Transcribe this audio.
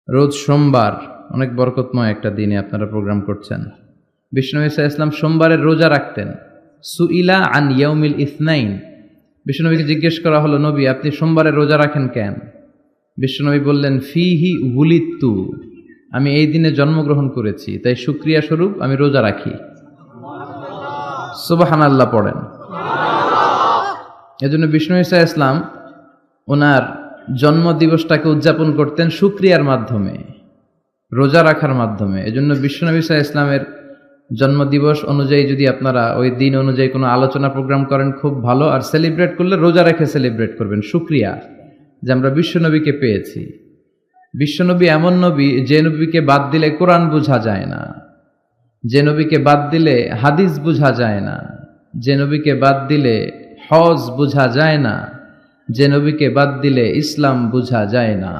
রোজ সোমবার অনেক বরকতময় একটা দিনে আপনারা প্রোগ্রাম করছেন। বিষ্ণু ঈসা ইসলাম সোমবারের রোজা রাখতেন। সুইলা আন ইয়াউমিল ইসনাইন, বিষ্ণুনবীকে জিজ্ঞেস করা হলো, নবী আপনি সোমবারের রোজা রাখেন কেন? বিষ্ণুনবী বললেন, ফিহি উলিদতু, আমি এই দিনে জন্মগ্রহণ করেছি, তাই শুকরিয়া স্বরূপ আমি রোজা রাখি। সুবহানাল্লাহ পড়েন। এজন্য বিষ্ণু ঈসা ইসলাম ওনার জন্মদিবসটাকে উদযাপন করতেন শুকরিয়ার মাধ্যমে, রোজা রাখার মাধ্যমে। এজন্য বিশ্বনবী সাল্লাল্লাহু আলাইহি ইসলামের জন্মদিবস অনুযায়ী যদি আপনারা ওই দিন অনুযায়ী কোনো আলোচনা প্রোগ্রাম করেন খুব ভালো, আর সেলিব্রেট করলে রোজা রেখে সেলিব্রেট করবেন, শুকরিয়া যে আমরা বিশ্বনবীকে পেয়েছি। বিশ্বনবী এমন নবী যে নবীকে বাদ দিলে কোরআন বোঝা যায় না, যে নবীকে বাদ দিলে হাদিস বোঝা যায় না, যে নবীকে বাদ দিলে হজ বোঝা যায় না, যে নবীকে বাদ দিলে ইসলাম বোঝা যায় না।